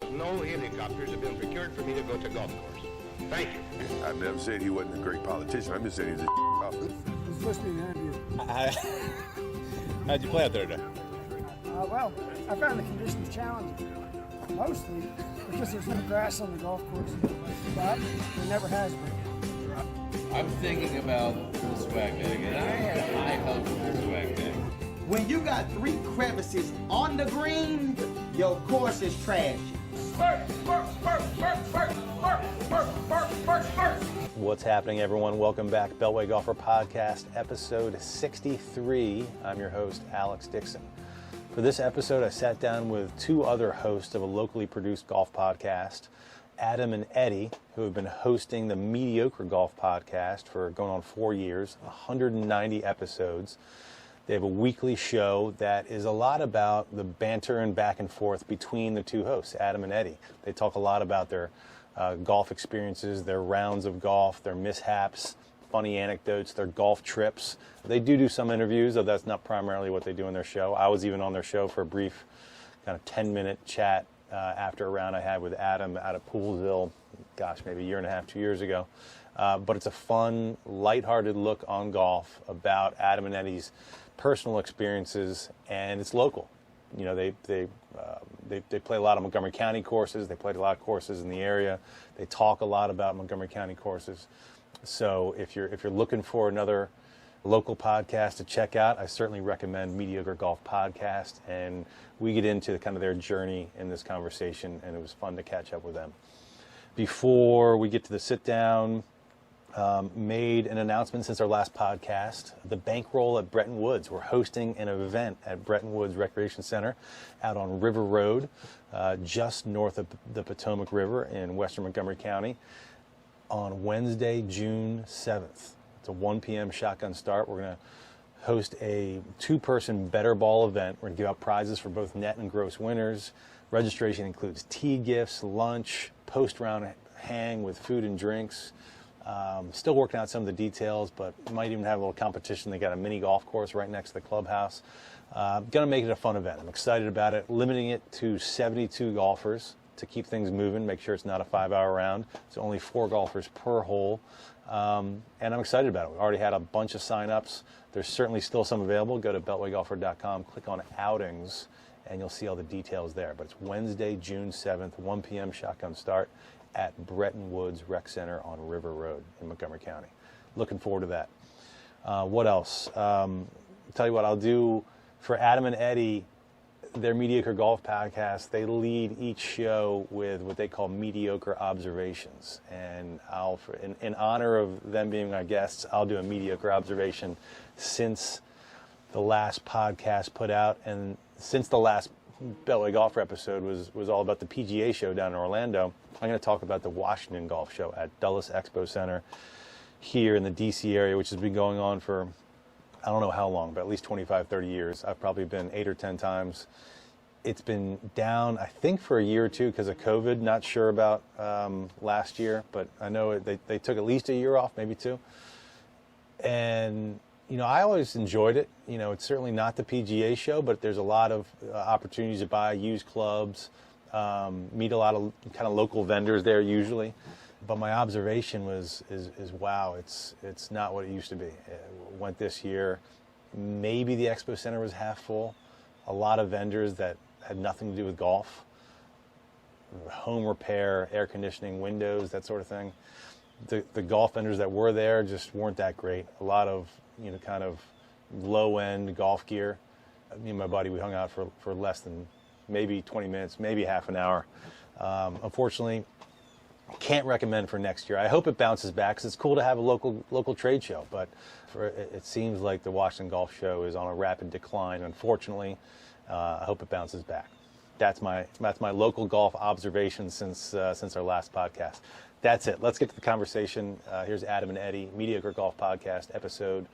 No helicopters have been procured for me to go to golf course. Thank you. I never said he wasn't a great politician. I'm just saying he's a officer. It's supposed to be an interview. How'd you play out there today? Well, I found the conditions challenging, mostly because there's no grass on the golf course, but there never has been. I'm thinking about the swag bag, and I had high hopes for the swag bag. When you got 3 crevices on the green, your course is trash. What's happening, everyone? Welcome back. Beltway Golfer Podcast, episode 63. I'm your host, Alex Dixon. For this episode, I sat down with 2 other hosts of a locally produced golf podcast, Adam and Eddie, who have been hosting the Mediocre Golf Podcast for going on 4 years, 190 episodes. They have a weekly show that is a lot about the banter and back and forth between the 2 hosts, Adam and Eddie. They talk a lot about their golf experiences, their rounds of golf, their mishaps, funny anecdotes, their golf trips. They do some interviews, though that's not primarily what they do in their show. I was even on their show for a brief kind of 10-minute chat after a round I had with Adam out of Poolsville, maybe a year and a half, 2 years ago. But it's a fun, lighthearted look on golf about Adam and Eddie's personal experiences, and it's local. You know, they play a lot of Montgomery County courses. They played a lot of courses in the area. They talk a lot about Montgomery County courses. So if you're looking for another local podcast to check out, I certainly recommend Mediocre Golf Podcast. And we get into kind of their journey in this conversation, and it was fun to catch up with them. Before we get to the sit down, made an announcement since our last podcast, the bankroll at Bretton Woods. We're hosting an event at Bretton Woods Recreation Center out on River Road, just north of the Potomac River in western Montgomery County, on Wednesday, June 7th. It's a 1 p.m. shotgun start. We're going to host a 2-person better ball event. We're going to give out prizes for both net and gross winners. Registration includes tee gifts, lunch, post-round hang with food and drinks. Still working out some of the details, but might even have a little competition. They got a mini golf course right next to the clubhouse. Going to make it a fun event. I'm excited about it. Limiting it to 72 golfers to keep things moving, make sure it's not a 5-hour round. It's only 4 golfers per hole. And I'm excited about it. We already had a bunch of sign-ups. There's certainly still some available. Go to beltwaygolfer.com, click on outings, and you'll see all the details there. But it's Wednesday, June 7th, 1 p.m. shotgun start at Bretton Woods Rec Center on River Road in Montgomery County. Looking forward to that. What else? Tell you what I'll do for Adam and Eddie, their Mediocre Golf Podcast. They lead each show with what they call mediocre observations. And in honor of them being my guests, I'll do a mediocre observation since the last podcast put out, and since the last Beltway Golfer episode was all about the PGA show down in Orlando. I'm going to talk about the Washington Golf Show at Dulles Expo Center here in the DC area, which has been going on for, I don't know how long, but at least 25, 30 years. I've probably been 8 or 10 times. It's been down, I think, for a year or 2 because of COVID. Not sure about last year, but I know they took at least a year off, maybe 2. And you know, I always enjoyed it. You know, it's certainly not the PGA show, but there's a lot of opportunities to buy used clubs, meet a lot of kind of local vendors there usually. But my observation is wow, it's not what it used to be. It went this year. Maybe the Expo Center was half full. A lot of vendors that had nothing to do with golf, home repair, air conditioning, windows, that sort of thing. The golf vendors that were there just weren't that great. A lot of, you know, kind of low-end golf gear. Me and my buddy, we hung out for less than maybe 20 minutes, maybe half an hour. Unfortunately, can't recommend for next year. I hope it bounces back because it's cool to have a local trade show, but it seems like the Washington Golf Show is on a rapid decline, unfortunately. I hope it bounces back. That's my local golf observation since our last podcast. That's it. Let's get to the conversation. Here's Adam and Eddie, Mediocre Golf Podcast, episode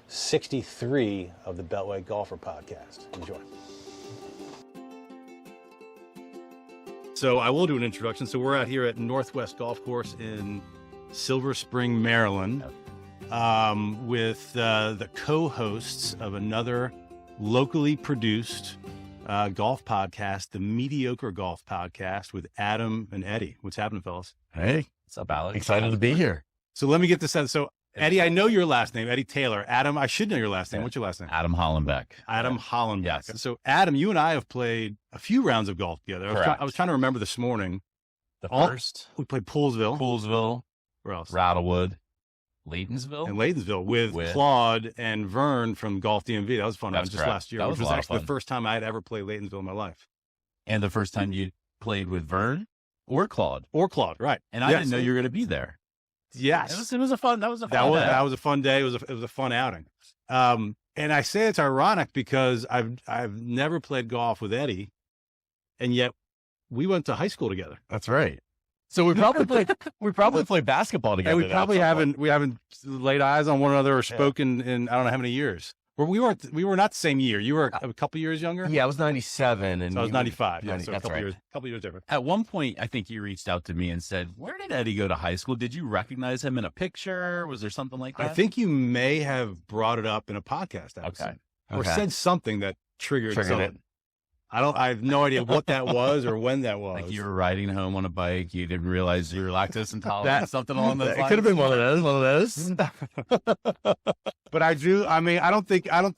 63 of the Beltway Golfer Podcast. Enjoy. So I will do an introduction. So we're out here at Northwest Golf Course in Silver Spring, Maryland, with the co-hosts of another locally produced golf podcast, the Mediocre Golf Podcast with Adam and Eddie. What's happening, fellas? Hey, What's up, Alex? excited to be here. So let me get this out. So Eddie, I know your last name, Eddie Taylor. Adam, I should know your last name. Yeah. What's your last name? Adam Hallenbeck. Adam Hallenbeck. Yes. So Adam, you and I have played a few rounds of golf together. I was trying to remember this morning. The All- first, We played Poolsville. Where else? Rattlewood, Ladensville. And Ladensville with With- Claude and Vern from Golf DMV. That was fun. That's Just correct. last year, That which was was a lot of actually the fun. first time I had ever played Ladensville in my life. And the first time you played with Vern or Claude. Or Claude, right? And I Yes. didn't know you were going to be there. Yes. It was a fun. That was a That was a fun day. It was a fun outing. And I say it's ironic because I've never played golf with Eddie, and yet we went to high school together. That's right. So we probably played basketball together. And we probably haven't laid eyes on one another or spoken in I don't know how many years. Well, we were not the same year. You were a couple years younger. Yeah, I was 97, and So I was 95. Yeah, 90, so a that's couple right. years different. At one point, I think you reached out to me and said, "Where did Eddie go to high school? Did you recognize him in a picture? Was there something like that?" I think you may have brought it up in a podcast episode. Okay. Or said something that triggered Triggered something. it. I have no idea what that was or when that was. Like you were riding home on a bike, you didn't realize you were lactose intolerant, something along those It lines. could have been one of those. But I don't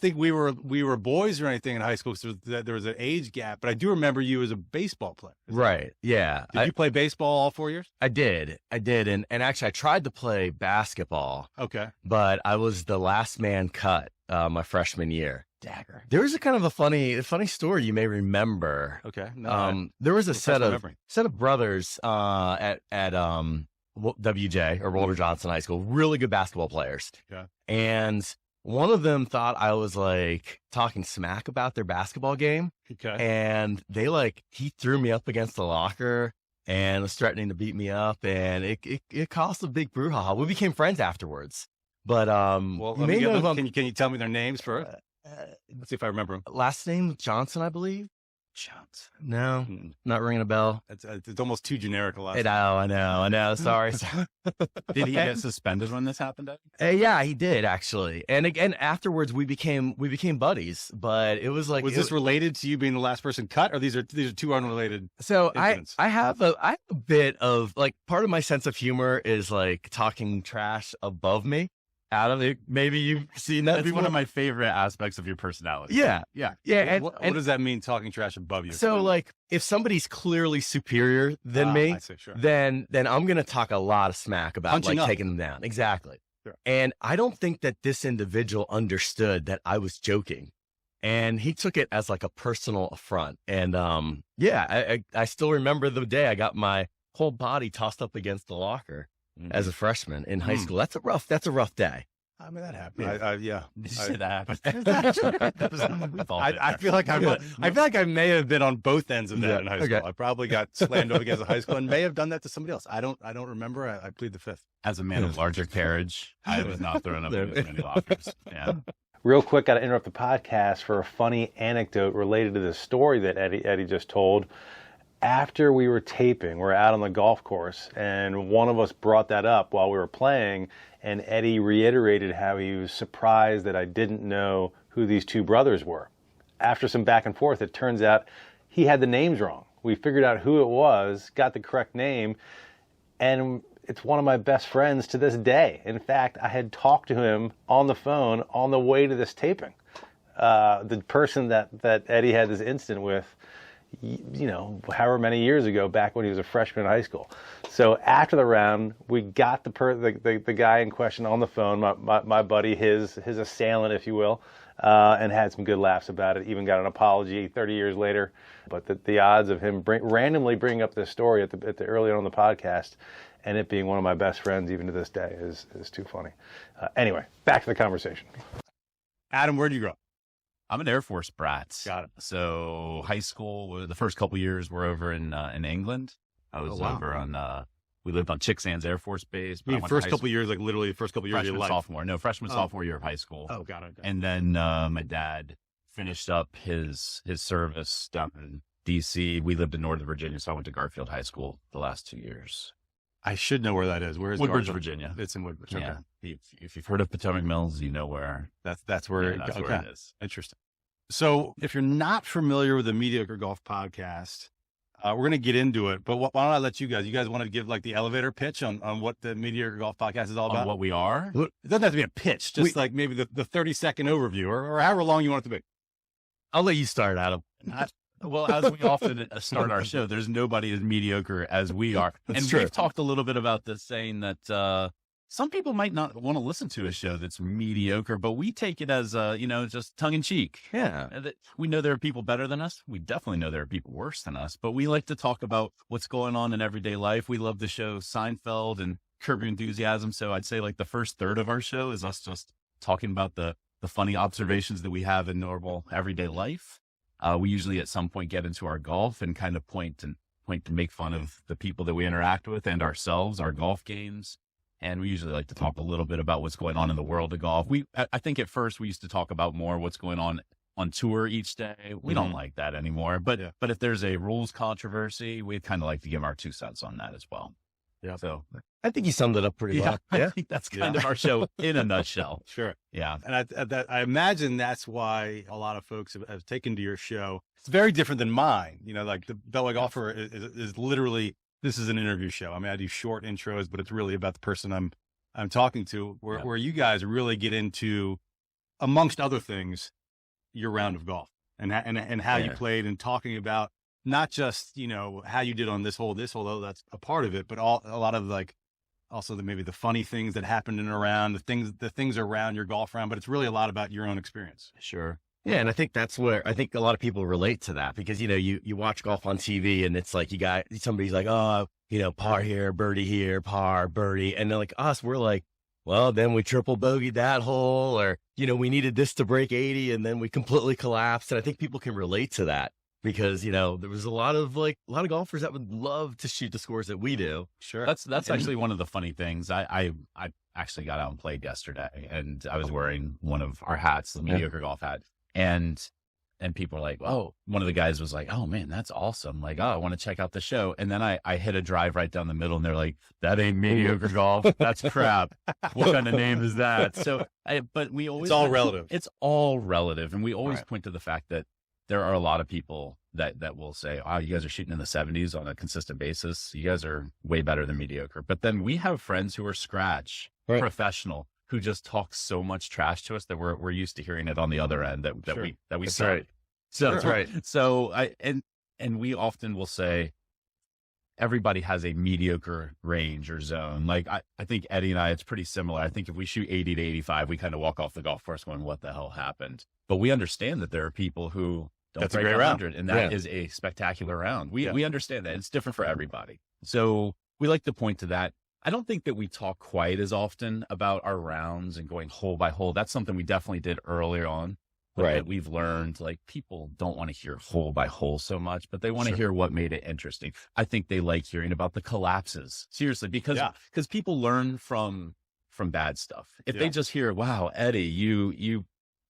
think we were boys or anything in high school. So there was an age gap. But I do remember you as a baseball player. Right. Yeah. Did you play baseball all 4 years? I did. And actually I tried to play basketball, Okay. but I was the last man cut my freshman year. Dagger. There was a kind of a funny story you may remember. Okay. No, There was a refresh set my of memory. brothers at WJ or Walter Johnson High School, really good basketball players. Okay. And one of them thought I was like talking smack about their basketball game, Okay. and he threw me up against the locker and was threatening to beat me up, and it caused a big brouhaha. We became friends afterwards, but Well, you let may me get know them. them. Can you tell me their names first? Let's see if I remember them. Last name Johnson, I believe. Johnson. No, Hmm. not ringing a bell. It's almost too generic a lot. I know. Sorry. Did he get suspended when this happened, Eddie? Yeah, he did actually. And again, afterwards we became buddies. But it was like, Was this related to you being the last person cut, or these are two unrelated? so incidents? I have a bit of like, part of my sense of humor is like talking trash above me. Adam, maybe you've seen that. That'd be one before. of my favorite aspects of your personality. Yeah. Yeah. Yeah. What And does that mean? Talking trash above you? so like, if somebody's clearly superior than me, I see, sure. then I'm going to talk a lot of smack about Punching up. taking them down. Exactly. Sure. And I don't think that this individual understood that I was joking, and he took it as like a personal affront. And I still remember the day I got my whole body tossed up against the locker as a freshman in high school. That's a rough day. I mean, that happened. Yeah. Did you say that happened? I feel like I may have been on both ends of that Yeah, in high school. okay. I probably got slammed up against a high school and may have done that to somebody else. I don't remember. I plead the fifth. As a man of larger carriage, I was not thrown up in as many lockers. Yeah. Real quick, got to interrupt the podcast for a funny anecdote related to the story that Eddie just told. After we were taping, we're out on the golf course, and one of us brought that up while we were playing, and Eddie reiterated how he was surprised that I didn't know who these two brothers were. After some back and forth, it turns out he had the names wrong. We figured out who it was, got the correct name, and it's one of my best friends to this day. In fact, I had talked to him on the phone on the way to this taping. The person that Eddie had this incident with, you know, however many years ago, back when he was a freshman in high school. So after the round, we got the guy in question on the phone, my buddy, his assailant, if you will, and had some good laughs about it. Even got an apology 30 years later. But the odds of him randomly bringing up this story at the early on the podcast, and it being one of my best friends even to this day, is too funny. Anyway, back to the conversation. Adam, where did you grow up? I'm an Air Force brat. Got it. So high school, the first couple years were over in England. I was over on, we lived on Chicksands Air Force Base. You mean first couple years, like literally the first couple years of your life? Sophomore year of high school. Oh, got it. And then my dad finished up his service down in D.C. We lived in Northern Virginia, so I went to Garfield High School the last 2 years. I should know where that is. Where is Woodbridge, Garfield? Virginia. It's in Woodbridge. Yeah. Okay. If you've heard of Potomac Mills, you know where. That's where. That's okay. where it is. Interesting. So if you're not familiar with the Mediocre Golf Podcast, we're going to get into it, but why don't I let you guys want to give like the elevator pitch on what the Mediocre Golf Podcast is all about? On what we are? It doesn't have to be a pitch, just like maybe the 30-second overview or however long you want it to be. I'll let you start, Adam. Well, as we often start our show, there's nobody as mediocre as we are. And we've talked a little bit about this, saying that some people might not want to listen to a show that's mediocre, but we take it as, just tongue in cheek. Yeah. We know there are people better than us. We definitely know there are people worse than us, but we like to talk about what's going on in everyday life. We love the show Seinfeld and Curb Your Enthusiasm. So I'd say like the first third of our show is us just talking about the funny observations that we have in normal everyday life. We usually at some point get into our golf and kind of point to make fun of the people that we interact with and ourselves, our golf games. And we usually like to talk a little bit about what's going on in the world of golf. I think at first we used to talk about more what's going on tour each day. We don't like that anymore. But if there's a rules controversy, we kind of like to give our 2 cents on that as well. Yeah. So I think you summed it up pretty well. I think that's kind of our show in a nutshell. Sure. Yeah. And I imagine that's why a lot of folks have taken to your show. It's very different than mine. Like the Beltway Golfer is literally, this is an interview show. I mean, I do short intros, but it's really about the person I'm talking to, where you guys really get into, amongst other things, your round of golf and how you played, and talking about not just, how you did on this hole, though that's a part of it, but a lot of like also maybe the funny things that happened in and around the things around your golf round, but it's really a lot about your own experience. Sure. Yeah. And I think that's where I think a lot of people relate to that, because, you watch golf on TV and it's like, somebody's like, oh, par here, birdie. And then like us, we're like, well, then we triple bogeyed that hole, or, we needed this to break 80 and then we completely collapsed. And I think people can relate to that, because, there was a lot of golfers that would love to shoot the scores that we do. Sure. That's actually one of the funny things. I actually got out and played yesterday, and I was wearing one of our hats, the Mediocre Golf hat. And people are like, oh, one of the guys was like, oh man, that's awesome. Like, oh, I want to check out the show. And then I hit a drive right down the middle, and they're like, that ain't Mediocre Golf. That's crap. What kind of name is that? So, but we always, it's all relative. It's all relative. And we always point to the fact that there are a lot of people that will say, oh, you guys are shooting in the 70s on a consistent basis. You guys are way better than mediocre. But then we have friends who are scratch, professional, who just talk so much trash to us that we're used to hearing it on the other end that we That's suck. right. So that's right. So and we often will say everybody has a mediocre range or zone. Like I think Eddie and I, it's pretty similar. I think if we shoot 80 to 85, we kind of walk off the golf course going, what the hell happened? But we understand that there are people who don't break 100, and that is a spectacular round. We understand that. It's different for everybody. So we like to point to that. I don't think that we talk quite as often about our rounds and going hole by hole. That's something we definitely did earlier on. Right. We've learned, like, people don't want to hear hole by hole so much, but they want to hear what made it interesting. I think they like hearing about the collapses. Seriously, because people learn from bad stuff. If they just hear, wow, Eddie, you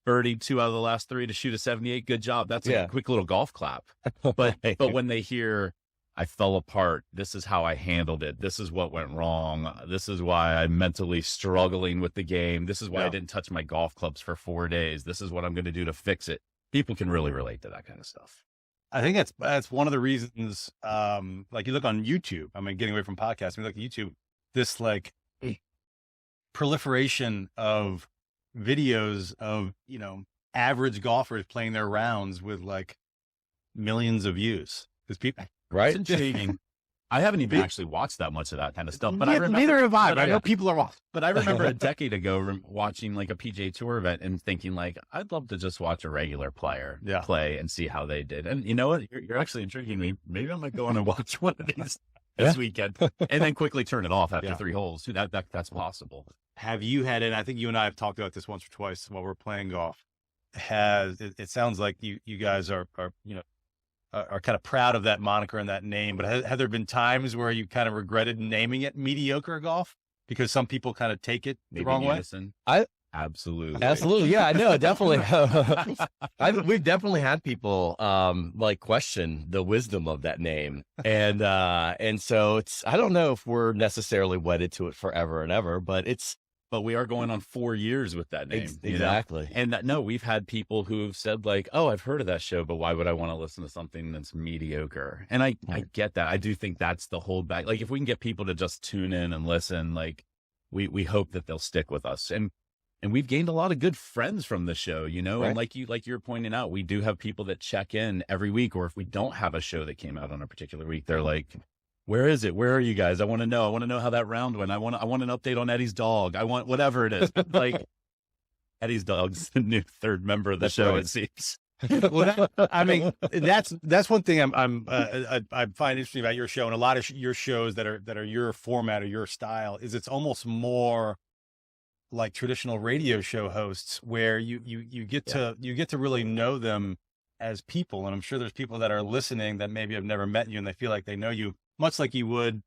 birdied 2 out of the last 3 to shoot a 78. Good job. That's a quick little golf clap. But when they hear, I fell apart, this is how I handled it, this is what went wrong, this is why I'm mentally struggling with the game, this is why I didn't touch my golf clubs for 4 days, this is what I'm going to do to fix it. People can really relate to that kind of stuff. I think that's one of the reasons, like you look on YouTube, I mean, getting away from podcasts, look at YouTube, this like proliferation of videos of, average golfers playing their rounds with like millions of views. Because people, it's intriguing. I haven't even actually watched that much of that kind of stuff, but neither have I. But I know people are off. But I remember a decade ago watching like a PGA Tour event and thinking like, I'd love to just watch a regular player play and see how they did. And you know what? You're actually intriguing me. Maybe I might go on and watch one of these this weekend, and then quickly turn it off after 3 holes. That's possible. Have you had, and I think you and I have talked about this once or twice while we're playing golf, it sounds like you guys are kind of proud of that moniker and that name, but have there been times where you kind of regretted naming it Mediocre Golf because some people kind of take it the wrong way? Absolutely. Yeah, I know. Definitely. We've definitely had people, like question the wisdom of that name. And so I don't know if we're necessarily wedded to it forever and ever, but but we are going on 4 years with that name. Exactly. And no, we've had people who've said like, oh, I've heard of that show, but why would I want to listen to something that's mediocre? And I get that. I do think that's the holdback. Like if we can get people to just tune in and listen, like we hope that they'll stick with us. And we've gained a lot of good friends from the show, Right. and like you're pointing out, we do have people that check in every week, or if we don't have a show that came out on a particular week, they're like, where is it? Where are you guys? I want to know how that round went. I want an update on Eddie's dog. I want whatever it is. Like Eddie's dog's the new third member of the show, right. it seems. Well, that's one thing I find interesting about your show, and a lot of your shows that are your format or your style is it's almost more like traditional radio show hosts where you get to really know them as people. And I'm sure there's people that are listening that maybe have never met you and they feel like they know you much like you would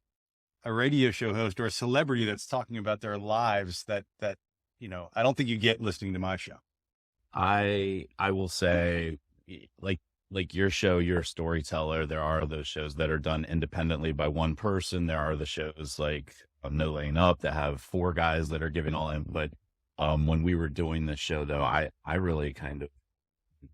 a radio show host or a celebrity that's talking about their lives that I don't think you get listening to my show. I will say, like your show, you're a storyteller. There are those shows that are done independently by one person. There are the shows like No Laying Up that have 4 guys that are giving all input. When we were doing this show, though, I really kind of,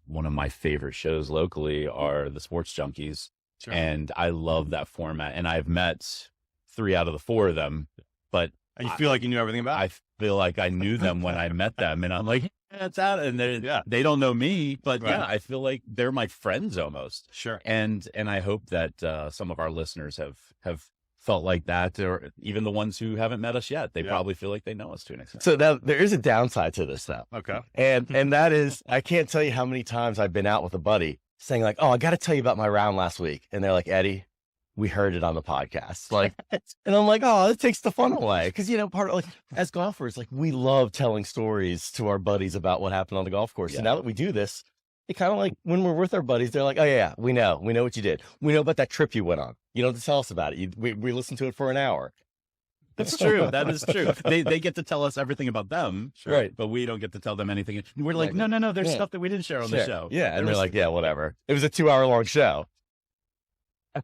one of my favorite shows locally are the Sports Junkies. Sure. And I love that format. And I've met 3 out of the 4 of them, but And you feel like you knew everything about it? I feel like I knew them when I met them, and I'm like, yeah, it's out, and they don't know me, but Right. yeah, I feel like they're my friends almost. Sure. And I hope that some of our listeners have felt like that, or even the ones who haven't met us yet. They probably feel like they know us to an extent. So now there is a downside to this though. Okay. And that is, I can't tell you how many times I've been out with a buddy saying like, oh, I got to tell you about my round last week. And they're like, Eddie, we heard it on the podcast. Like, and I'm like, oh, it takes the fun away. Cause part of like, as golfers, like we love telling stories to our buddies about what happened on the golf course. Yeah. And now that we do this, it kind of like when we're with our buddies, they're like, oh yeah, we know what you did. We know about that trip you went on. You don't have to tell us about it. We listened to it for an hour. That's true. That is true. They get to tell us everything about them. Sure. Right. But we don't get to tell them anything. We're like, no, there's stuff that we didn't share on the show. Yeah. And they're like, yeah, whatever. It was a 2-hour-long show.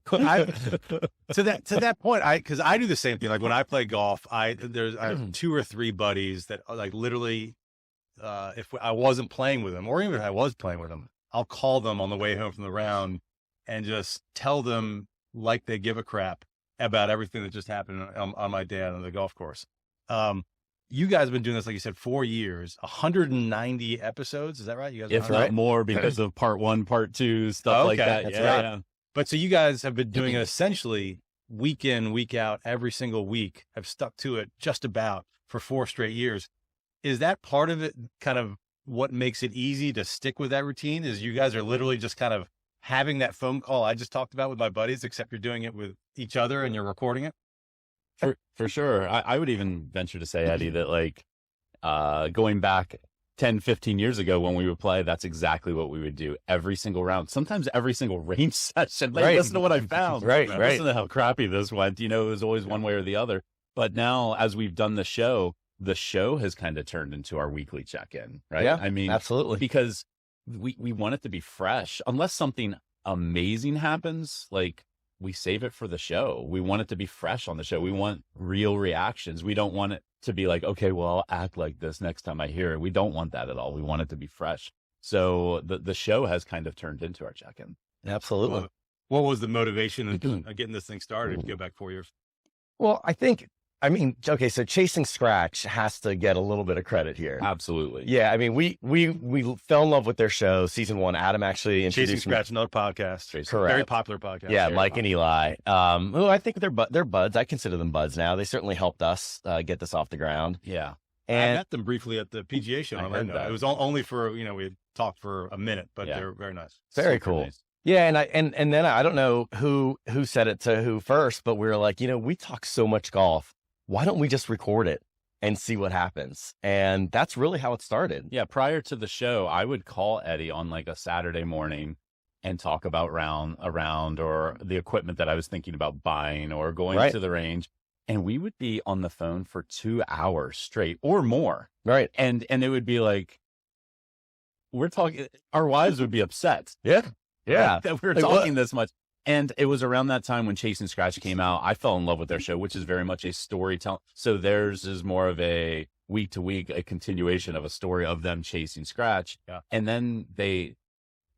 To that point, because I do the same thing. Like when I play golf, I have 2 or 3 buddies that are like literally, if I wasn't playing with them, or even if I was playing with them, I'll call them on the way home from the round and just tell them like they give a crap about everything that just happened on my day on the golf course. You guys have been doing this, like you said, 4 years, 190 episodes. Is that right? You guys, if not more, because of part 1, part 2, stuff like that. That's yeah, right. yeah. But so you guys have been doing it essentially week in, week out, every single week, have stuck to it just about for 4 straight years. Is that part of it, kind of what makes it easy to stick with that routine? Is you guys are literally just kind of having that phone call I just talked about with my buddies, except you're doing it with each other and you're recording it? For sure. I would even venture to say, Eddie, that like going back 10, 15 years ago when we would play, that's exactly what we would do every single round, sometimes every single range session. Like, listen to what I found. Right. Listen to how crappy this went. It was always one way or the other. But now, as we've done the show has kind of turned into our weekly check-in, right? Yeah, I mean, absolutely. Because we want it to be fresh. Unless something amazing happens, like we save it for the show. We want it to be fresh on the show. We want real reactions. We don't want it to be like, okay, well, I'll act like this next time I hear it. We don't want that at all. We want it to be fresh. So the show has kind of turned into our check-in. Absolutely. What was the motivation of getting this thing started if you go back 4 years? Well, okay, so Chasing Scratch has to get a little bit of credit here. Absolutely. Yeah, I mean, we fell in love with their show, season 1. Adam actually introduced Chasing Scratch, another podcast. Correct. Very popular podcast. Yeah, Mike and Eli. Who I think they're buds. I consider them buds now. They certainly helped us get this off the ground. Yeah. I And met them briefly at the PGA show in I heard Orlando. that. It was only for, we had talked for a minute, but Yeah. they're very nice. very Super cool. nice. Yeah, and then I don't know who said it to who first, but we were like, we talk so much golf. Why don't we just record it and see what happens? And that's really how it started. Yeah. Prior to the show, I would call Eddie on like a Saturday morning and talk about a round or the equipment that I was thinking about buying or going Right. to the range. And we would be on the phone for 2 hours straight or more. Right. And it would be like, we're talking, our wives would be upset. Yeah. Yeah. That we're Like, talking this much. And it was around that time when Chase and Scratch came out. I fell in love with their show, which is very much a storytelling. So theirs is more of a week to week, a continuation of a story of them chasing Scratch. Yeah. And then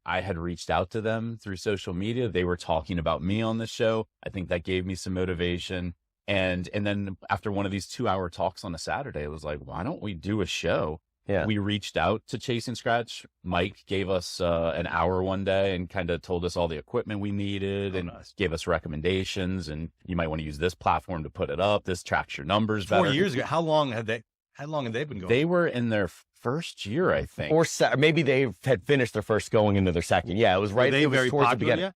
I had reached out to them through social media. They were talking about me on the show. I think that gave me some motivation. And then after one of these 2-hour talks on a Saturday, it was like, why don't we do a show? Yeah. We reached out to Chase and Scratch. Mike gave us an hour one day and kind of told us all the equipment we needed and gave us recommendations. And you might want to use this platform to put it up. This tracks your numbers better. 4 years ago. How long had they been going? They were in their first year, I think. Or maybe they had finished their first going into their second. Yeah, it was right. Were they it was very towards the popular beginning. yet?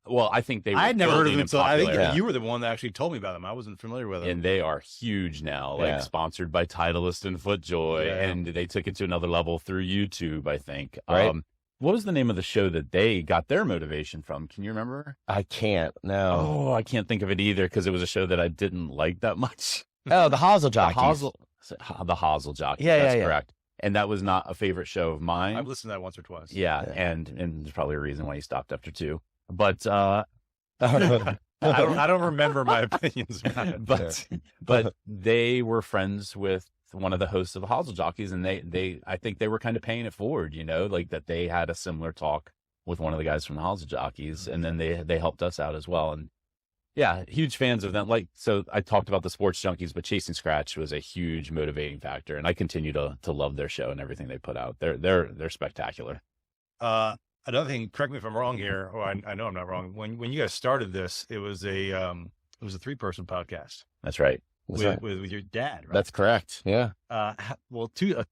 Well, I think they were. I had never heard of them until I think popular. you were the one that actually told me about them. I wasn't familiar with them. And they are huge now, like sponsored by Titleist and FootJoy, and they took it to another level through YouTube, I think. Right. What was the name of the show that they got their motivation from? Can you remember? I can't. No. Oh, I can't think of it either because it was a show that I didn't like that much. Oh, the Hazel Jockeys. The Hazel Jockeys. Yeah, that's yeah, correct. And that was not a favorite show of mine. I've listened to that once or twice. Yeah, and there's probably a reason why you stopped after 2. But I don't remember my opinions, but they were friends with one of the hosts of the Hazel Jockeys, and I think they were kind of paying it forward, like that they had a similar talk with one of the guys from the Hazel Jockeys, and then they helped us out as well. And yeah, huge fans of them. So I talked about the Sports Junkies, but Chasing Scratch was a huge motivating factor, and I continue to love their show and everything they put out. They're spectacular. Another thing, correct me if I'm wrong here, or I know I'm not wrong. When you guys started this, it was a 3-person podcast. That's right. With your dad, right? That's correct. Yeah. Well, two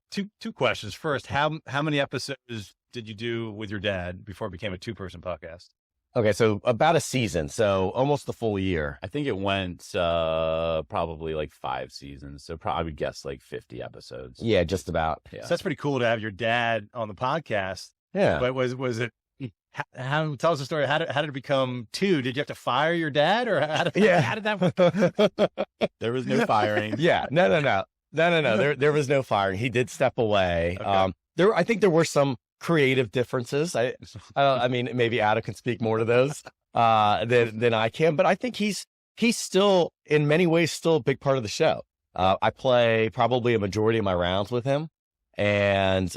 questions. First, how many episodes did you do with your dad before it became a 2-person podcast? Okay, so about a season, so almost the full year. I think it went probably like 5 seasons, so I would guess like 50 episodes. Yeah, just about. Yeah. So that's pretty cool to have your dad on the podcast. Yeah. But was it? Tell us the story. How did it become 2? Did you have to fire your dad, or how did that work? There was no firing. Yeah. No. There was no firing. He did step away. Okay. I think there were some creative differences. I mean, maybe Adam can speak more to those than I can, but I think he's still in many ways still a big part of the show. I play probably a majority of my rounds with him. And,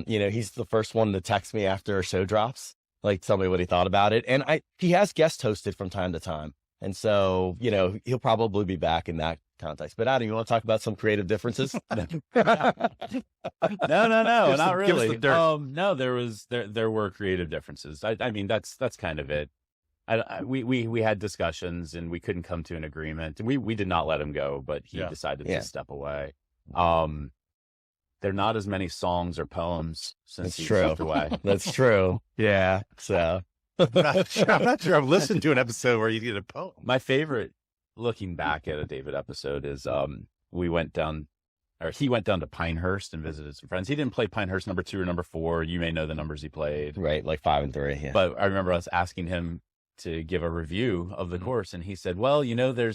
he's the first one to text me after a show drops, like tell me what he thought about it. And he has guest hosted from time to time. And so, he'll probably be back in that context. But Adam, you want to talk about some creative differences? No, not really. No, there were creative differences. I mean, that's kind of it. We had discussions and we couldn't come to an agreement. We did not let him go, but he decided to step away. There are not as many songs or poems since he stepped away. That's true. Yeah. So I'm not sure I've listened to an episode where you did a poem. My favorite, looking back at a David episode, is he went down to Pinehurst and visited some friends. He didn't play Pinehurst number 2 or number 4. You may know the numbers he played. Right, like 5 and 3. Yeah. But I remember us asking him to give a review of the course, and he said, "Well, there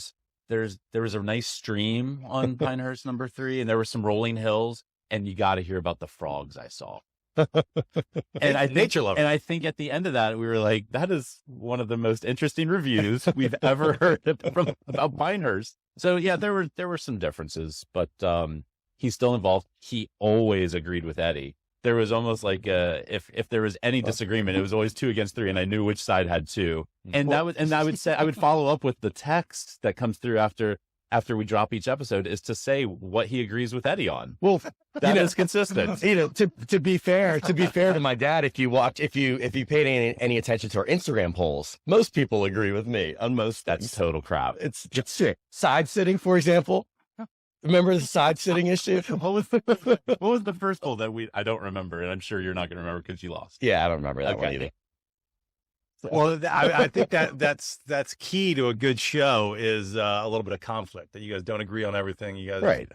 was a nice stream on Pinehurst number 3, and there were some rolling hills." And you got to hear about the frogs I saw. And I think, nature lover. And I think at the end of that, we were like, that is one of the most interesting reviews we've ever heard about Pinehurst. So yeah, there were some differences, but he's still involved. He always agreed with Eddie. There was almost like if there was any disagreement, it was always 2 against 3, and I knew which side had 2. And I would follow up with the text that comes through after we drop each episode is to say what he agrees with Eddie on. Well, that is consistent. To be fair to my dad, if you paid any attention to our Instagram polls, most people agree with me on most. That's total crap. It's just side sitting, for example. Remember the side sitting issue? What was the first poll that I don't remember, and I'm sure you're not going to remember because you lost. Yeah, I don't remember that one either. Well, I think that's key to a good show is a little bit of conflict, that you guys don't agree on everything. You guys, right.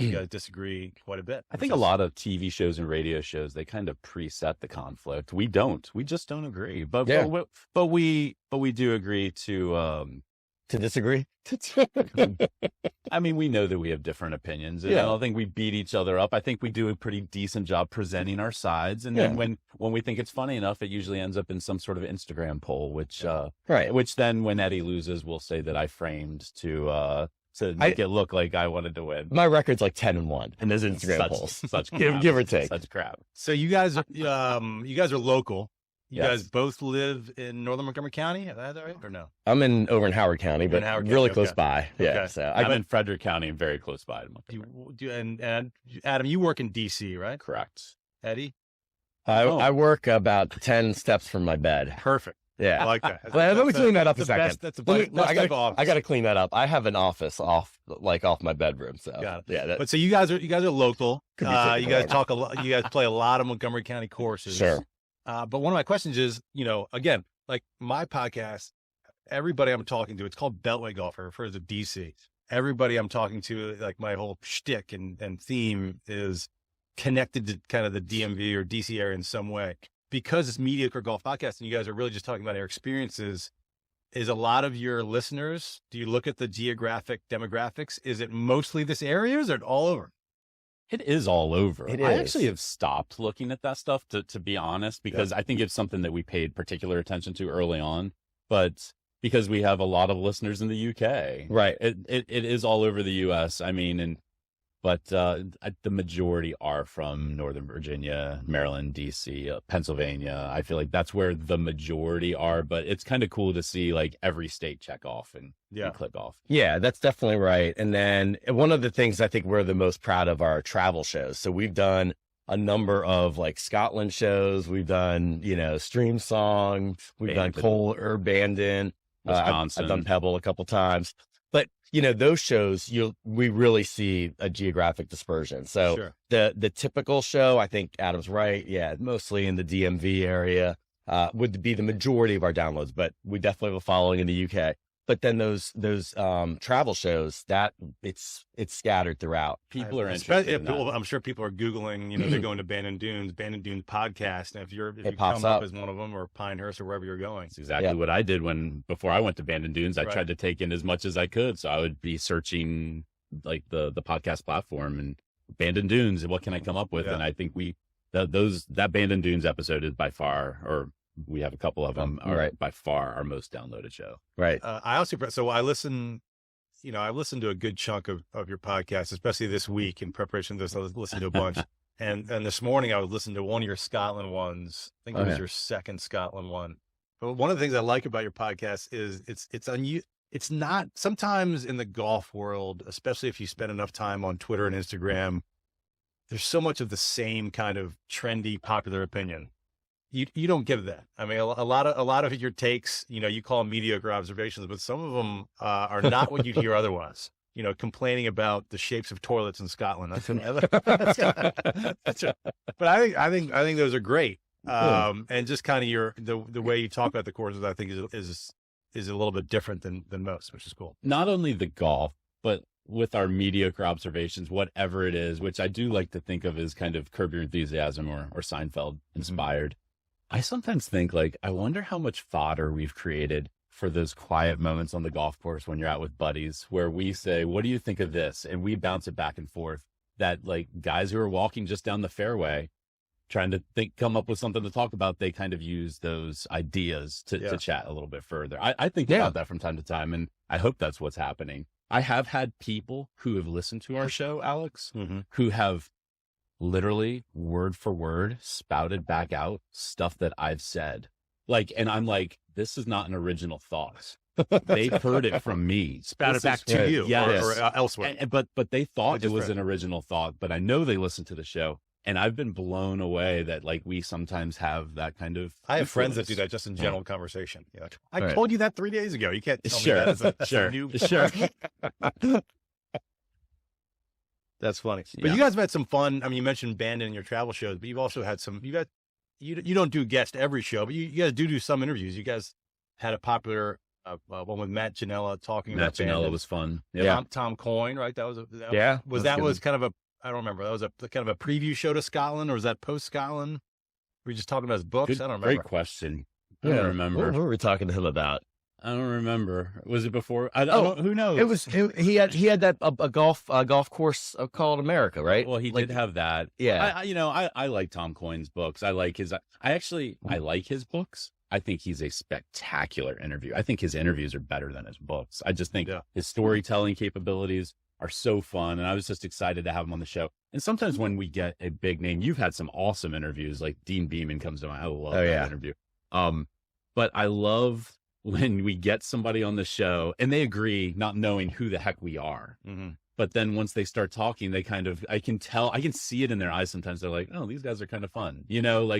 You guys disagree quite a bit. I think a lot of TV shows and radio shows, they kind of preset the conflict. We don't. We just don't agree. But we do agree to to disagree. I mean, we know that we have different opinions, and Yeah. I don't think we beat each other up. I think we do a pretty decent job presenting our sides, and then when we think it's funny enough, it usually ends up in some sort of Instagram poll, which which then when Eddie loses, we'll say that I framed to make it look like I wanted to win. My record's like 10-1 in those Instagram polls. Such crap. give or take. Such crap. So you guys are local. You Yes. guys both live in northern Montgomery County, is that right or no? I'm over in Howard County, but Howard really County, close okay. by. Yeah. Okay. So I'm in Frederick County and very close by to Montgomery. And Adam, you work in DC, right? Correct. Eddie? I work about 10 steps from my bed. Perfect. Yeah. I like that. Well, let me clean that up a second. That's a Let me- best I type of office. got to clean that up. I have an office off my bedroom. So Got it. yeah, But so you guys are local. Could be taken You guys forever. talk a lot. You guys play a lot of Montgomery County courses. Sure. But one of my questions is, again, like my podcast, everybody I'm talking to, it's called Beltway Golf. It refers to DC. Everybody I'm talking to, like my whole shtick and theme is connected to kind of the DMV or DC area in some way. Because it's Mediocre Golf Podcast and you guys are really just talking about your experiences, is a lot of your listeners, do you look at the geographic demographics? Is it mostly this area or is it all over? It is all over. It I is. actually have stopped looking at that stuff to be honest, because I think it's something that we paid particular attention to early on, but because we have a lot of listeners in the UK, Right. It is all over the US. I mean, but the majority are from Northern Virginia, Maryland, DC, Pennsylvania. I feel like that's where the majority are, but it's kind of cool to see like every state check off and click off. Yeah, that's definitely right. And then one of the things I think we're the most proud of are our travel shows. So we've done a number of like Scotland shows. We've done, Stream Song. We've done Cole or Bandon. Wisconsin. I've done Pebble a couple times. But, those shows, we really see a geographic dispersion. So Sure. the typical show, I think Adam's right. Yeah, mostly in the DMV area would be the majority of our downloads, but we definitely have a following in the UK. But then those travel shows, that it's scattered throughout. People are Especially interested in that. I'm sure people are Googling, they're going to Bandon Dunes podcast. And if you pops come up up. as one of them or Pinehurst or wherever you're going. That's exactly what I did before I went to Bandon Dunes. I Right. tried to take in as much as I could. So I would be searching like the podcast platform and Bandon Dunes and what can I come up with? Yeah. And I think that Bandon Dunes episode is by far, or we have a couple of them, are by far our most downloaded show. Right. I listen to a good chunk of your podcast, especially this week in preparation for this. I was listening to a bunch. and this morning I was listening to one of your Scotland ones. I think it was your second Scotland one. But one of the things I like about your podcast is it's not sometimes in the golf world, especially if you spend enough time on Twitter and Instagram, there's so much of the same kind of trendy, popular opinion. You don't get that. I mean, a lot of your takes, you call them mediocre observations, but some of them are not what you'd hear otherwise. Complaining about the shapes of toilets in Scotland. That's right. But I think those are great. And just kind of the way you talk about the courses, I think is a little bit different than most, which is cool. Not only the golf, but with our mediocre observations, whatever it is, which I do like to think of as kind of Curb Your Enthusiasm or Seinfeld inspired. I sometimes think like, I wonder how much fodder we've created for those quiet moments on the golf course when you're out with buddies where we say, what do you think of this? And we bounce it back and forth, that like guys who are walking just down the fairway, trying to come up with something to talk about, they kind of use those ideas to chat a little bit further. I think about that from time to time, and I hope that's what's happening. I have had people who have listened to our show, Alex, who have literally word for word spouted back out stuff that I've said. Like, and I'm like, this is not an original thought. They've heard it from me. Spout it back to you or elsewhere. But they thought it was an original thought, but I know they listened to the show. And I've been blown away that like we sometimes have that kind of. I have friends that do that just in general conversation. Like, I Right. told you that 3 days ago. You can't tell me that. That's a new... Sure. That's funny. But you guys have had some fun. I mean, you mentioned Bandon in your travel shows, but you've also had some. You don't do guest every show, but you guys do some interviews. You guys had a popular one with Matt Janella talking about Matt Janella Bandon. was fun. Tom Coyne, right? That was was kind of a. I don't remember. That was a kind of a preview show to Scotland, or was that post Scotland? Were you just talking about his books? I don't remember. Great question. I don't remember. What were we talking to him about? I don't remember. Was it before? I don't. Who knows? He had that a golf course called America, right? Well, he did have that. Yeah. I like Tom Coyne's books. I like I like his books. I think he's a spectacular interview. I think his interviews are better than his books. I just think his storytelling capabilities are so fun. And I was just excited to have him on the show. And sometimes when we get a big name, you've had some awesome interviews, like Dean Beeman comes to mind. I love that interview. But I love when we get somebody on the show and they agree, not knowing who the heck we are. Mm-hmm. But then once they start talking, they I can see it in their eyes. Sometimes they're like, oh, these guys are kind of fun,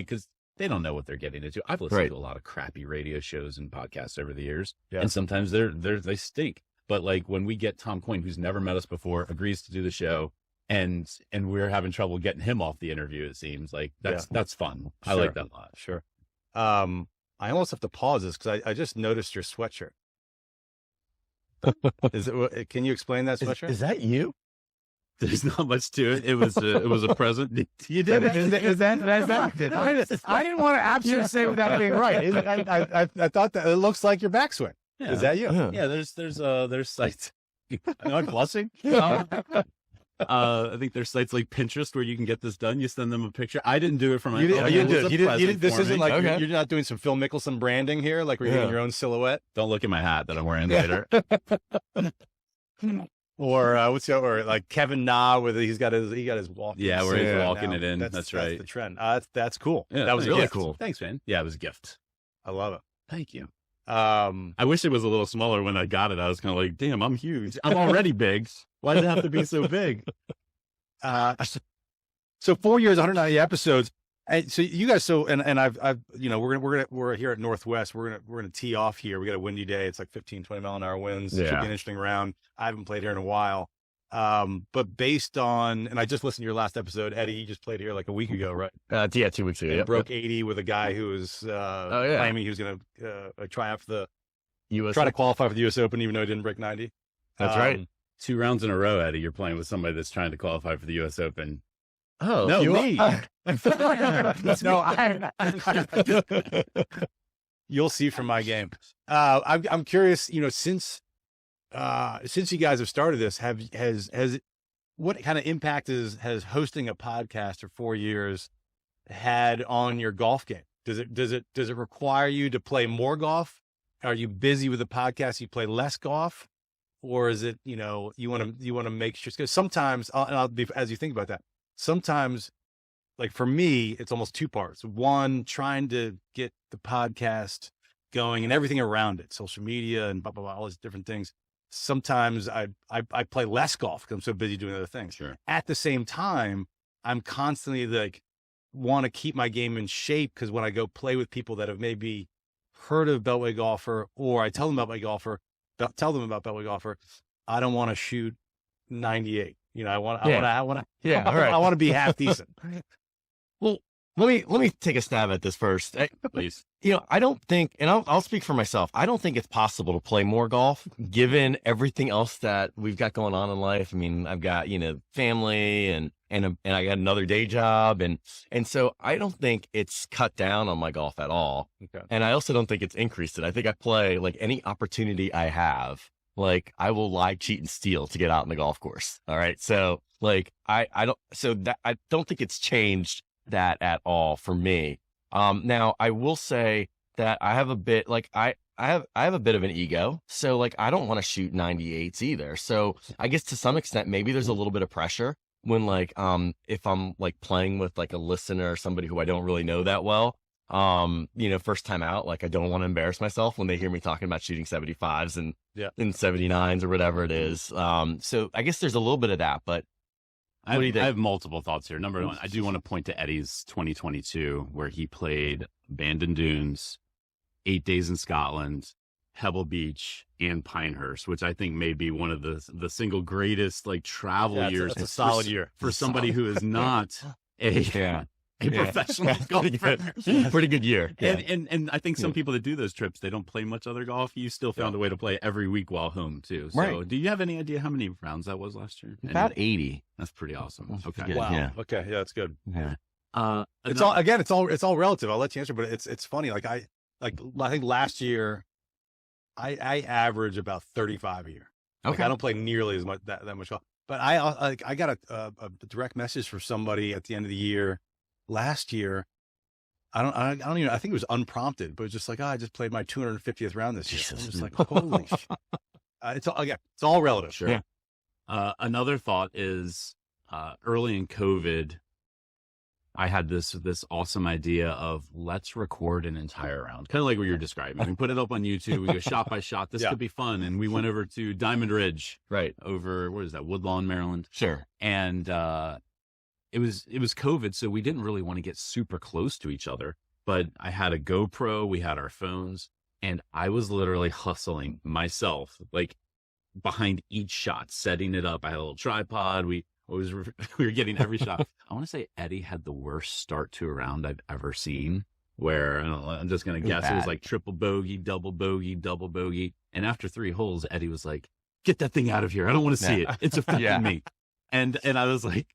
cause they don't know what they're getting into. I've listened to a lot of crappy radio shows and podcasts over the years, and sometimes they stink. But like when we get Tom Coyne, who's never met us before, agrees to do the show, and we're having trouble getting him off the interview, it seems like that's fun. Sure. I like that a lot. Sure. I almost have to pause this because I just noticed your sweatshirt. Can you explain that sweatshirt? Is that you? There's not much to it. It was a present. You did it. Is that I didn't want to absolutely say without being right. I thought that it looks like your backswing. Yeah. Is that you? Yeah. There's sites. Am I blushing? I think there's sites like Pinterest where you can get this done. You send them a picture. I didn't do it for my own. You did. This isn't like you're not doing some Phil Mickelson branding here, like we're getting your own silhouette. Don't look at my hat that I'm wearing later. Or or like Kevin Na with he got his walk. Yeah, where he's walking it in. That's right. That's the trend. That's cool. Yeah, that was really cool. Thanks, man. Yeah, it was a gift. I love it. Thank you. I wish it was a little smaller when I got it. I was kind of like, damn, I'm huge. I'm already big. Why does it have to be so big? So 4 years, 190 episodes. And so you guys, we're here at Northwest. We're gonna tee off here. We got a windy day. It's like 15-20 mile an hour winds. Should be an interesting round. I haven't played here in a while. But based on, and I just listened to your last episode, Eddie, you just played here like a week ago, right? 2 weeks ago. Broke 80 with a guy who was claiming he was going to try out for the US, try to qualify for the U.S. Open, even though he didn't break 90. That's right. 2 rounds in a row, Eddie. You're playing with somebody that's trying to qualify for the U.S. Open. Oh, no, me. You'll see from my game. I'm curious. Since you guys have started this, has what kind of impact has hosting a podcast for 4 years had on your golf game? Does it require you to play more golf? Are you busy with the podcast? You play less golf, or is it you want to make sure? Because sometimes, I'll be as you think about that. Sometimes, like for me, it's almost 2 parts. One, trying to get the podcast going and everything around it, social media and blah, blah, blah, all these different things. Sometimes I play less golf because I'm so busy doing other things. Sure. At the same time, I'm constantly like, want to keep my game in shape because when I go play with people that have maybe heard of Beltway Golfer, or I tell them about Beltway Golfer, I don't want to shoot 98. I want to be half decent. Well, let me take a stab at this first. Please. I don't think, and I'll speak for myself. I don't think it's possible to play more golf given everything else that we've got going on in life. I mean, I've got, family and I got another day job. And so I don't think it's cut down on my golf at all. Okay. And I also don't think it's increased it. I think I play like any opportunity I have. Like I will lie, cheat, and steal to get out in the golf course. All right. So like, I don't think it's changed that at all for me. Now I will say that I have a bit, like I have a bit of an ego. So like, I don't want to shoot 98s either. So I guess to some extent, maybe there's a little bit of pressure when like, if I'm like playing with like a listener or somebody who I don't really know that well, first time out, like I don't want to embarrass myself when they hear me talking about shooting 75s and 79s or whatever it is. So I guess there's a little bit of that, but what do you think? I have multiple thoughts here. Number one, I do want to point to Eddie's 2022, where he played Bandon Dunes, 8 days in Scotland, Pebble Beach, and Pinehurst, which I think may be one of the single greatest like travel years. It's a solid year for somebody who is not a professional golfer. Pretty good year. And I think some people that do those trips, they don't play much other golf. You still found a way to play every week while home too. So do you have any idea how many rounds that was last year? About 80. That's pretty awesome. Okay. Wow. Yeah. Okay. Yeah, that's good. Yeah. It's all relative. I'll let you answer, but it's funny. I think last year I average about 35 a year. Like, Okay. I don't play nearly as much that much golf, but I got a direct message from somebody at the end of the year last year. I don't even, I think it was unprompted, but it was just like, I just played my 250th round this year. I'm just like, holy shit. It's all relative. Sure. Yeah. Another thought is, early in COVID, I had this awesome idea of let's record an entire round, kind of like what you're describing. We put it up on YouTube. We go shot by shot. This could be fun. And we went over to Diamond Ridge, Right. over, what is that, Woodlawn, Maryland. Sure. And it was COVID, so we didn't really want to get super close to each other. But I had a GoPro, we had our phones, and I was literally hustling myself, like behind each shot, setting it up. I had a little tripod. We were getting every shot. I want to say Eddie had the worst start to a round I've ever seen, where, I don't know, I'm just going to guess, it was like triple bogey, double bogey, double bogey. And after 3 holes, Eddie was like, get that thing out of here. I don't want to see it. It's affecting me. And I was like,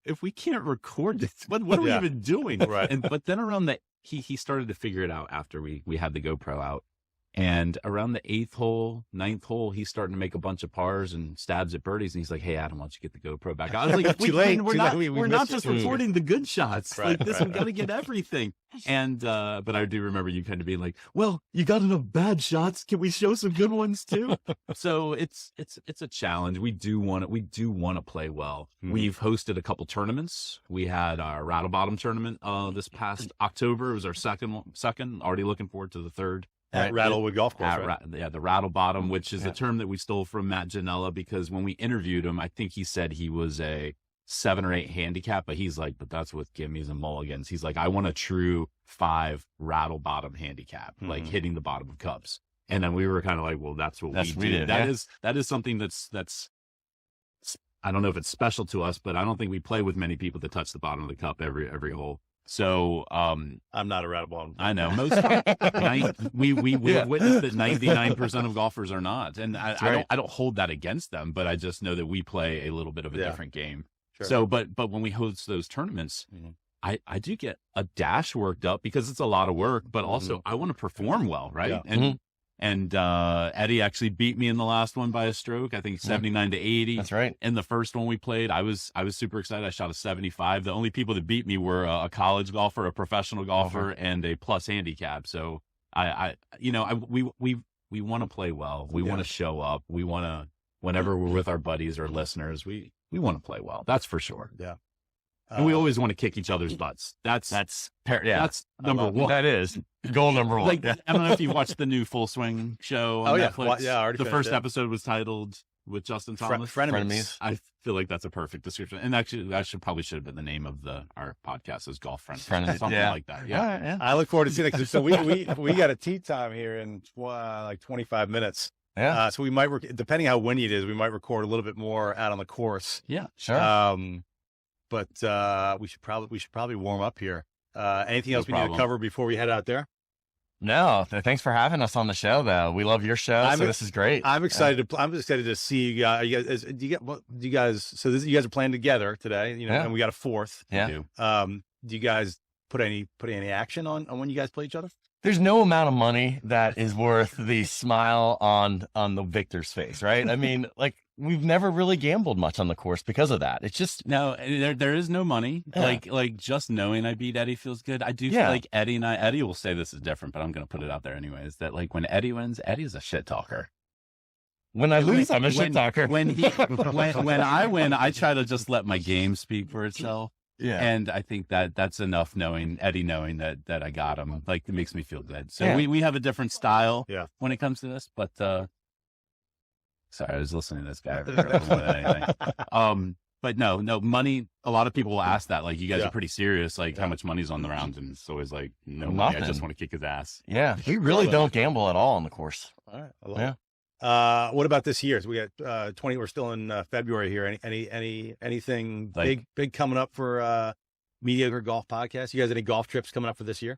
if we can't record this, what are we even doing? Right. But then around he started to figure it out after we had the GoPro out. And around the 8th hole, 9th hole, he's starting to make a bunch of pars and stabs at birdies. And he's like, hey, Adam, why don't you get the GoPro back? I was like, we're not just recording the good shots. Right, like this, we got to get everything. And, but I do remember you kind of being like, well, you got enough bad shots. Can we show some good ones too? So it's a challenge. We do want to play well. Mm-hmm. We've hosted a couple tournaments. We had our Rattle Bottom tournament, this past October. It was our second, already looking forward to the third. At Rattlewood Golf Course, right? The Rattle Bottom, which is a term that we stole from Matt Janella, because when we interviewed him, I think he said he was a 7 or 8 handicap, but he's like, but that's with gimmies and mulligans. He's like, I want a true 5 Rattle Bottom handicap, like hitting the bottom of cups. And then we were kind of like, well, that's what we do. That is something that's, I don't know if it's special to us, but I don't think we play with many people that touch the bottom of the cup every hole. So, I'm not a rattle bottom. I know most, we've witnessed that 99% of golfers are not. And I don't hold that against them, but I just know that we play a little bit of a different game. Sure. So, but when we host those tournaments, I do get a dash worked up because it's a lot of work, but also I want to perform well. Right. Yeah. And Eddie actually beat me in the last one by a stroke. I think 79 to 80. That's right. In the first one we played, I was super excited. I shot a 75. The only people that beat me were a college golfer, a professional golfer, and a plus handicap. So we want to play well. We want to show up. We want to, whenever we're with our buddies or listeners, we want to play well. That's for sure. Yeah. And we always want to kick each other's butts. That's number one. That is goal number one. Like, I don't know if you watched the new Full Swing show on Netflix. Well, I already the finished first it. episode was titled with Justin Thomas. Frenemies. I feel like that's a perfect description. And actually, that probably should have been the name of our podcast, is Golf Frenemies. Something like that. Yeah. I look forward to seeing it. So we got a tee time here in like 25 minutes. Yeah. So we might, depending how windy it is, we might record a little bit more out on the course. Yeah. Sure. But we should probably warm up here. Anything else we need to cover before we head out there? No, thanks for having us on the show, though. We love your show, so this is great. I'm excited. I'm excited to see you guys. You guys are playing together today, and we got a fourth. Yeah. Do you guys put any action on when you guys play each other? There's no amount of money that is worth the smile on the victor's face, right? I mean, like, we've never really gambled much on the course because of that. It's just no, there is no money. Yeah. Like just knowing I beat Eddie feels good. I do feel like Eddie will say this is different, but I'm going to put it out there anyways, that like when Eddie wins, Eddie's a shit talker. When I lose, I'm a shit talker. When I win, I try to just let my game speak for itself. Yeah. And I think that's enough, knowing that I got him. Like, it makes me feel good. So we have a different style when it comes to this, but sorry, I was listening to this guy more than anything. But no money. A lot of people will ask that, like, you guys are pretty serious, like how much money's on the round, and it's always like, no money. I just want to kick his ass. Yeah. We really don't gamble at all on the course. All right. I love it. What about this year? So we got 20. We're still in February here. Anything big coming up for Mediocre Golf Podcast? You guys any golf trips coming up for this year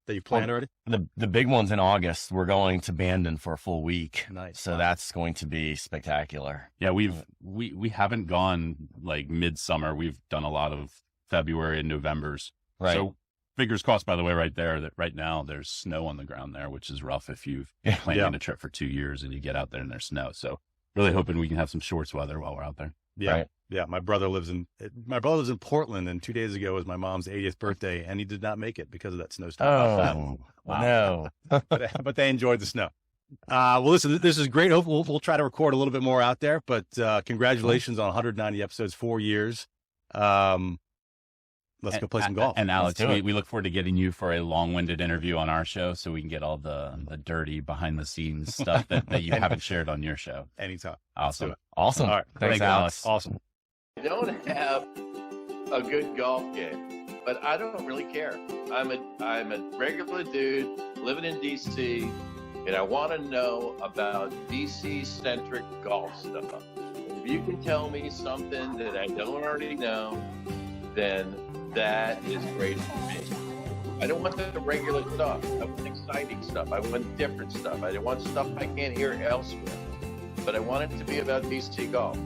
that you planned already? The big one's in August. We're going to Bandon for a full week. Nice. So that's going to be spectacular. Yeah, we haven't gone like midsummer. We've done a lot of February and Novembers. Right. So fingers crossed, by the way, right there, that right now there's snow on the ground there, which is rough if you've been planning a trip for 2 years and you get out there and there's snow. So really hoping we can have some shorts weather while we're out there. Yeah. Right. Yeah. My brother lives in Portland, and 2 days ago was my mom's 80th birthday, and he did not make it because of that snowstorm. No. But they enjoyed the snow. Well, listen, this is great. We'll try to record a little bit more out there, but congratulations on 190 episodes, 4 years. Let's go play some golf. And Alex, we look forward to getting you for a long-winded interview on our show so we can get all the dirty behind-the-scenes stuff that you haven't shared on your show. Anytime. Awesome. Awesome. All right. Thanks, Alex. Awesome. I don't have a good golf game, but I don't really care. I'm a regular dude living in DC, and I want to know about DC-centric golf stuff. If you can tell me something that I don't already know, then that is great for me. I don't want the regular stuff. I want exciting stuff. I want different stuff. I want stuff I can't hear elsewhere. But I want it to be about DC golf.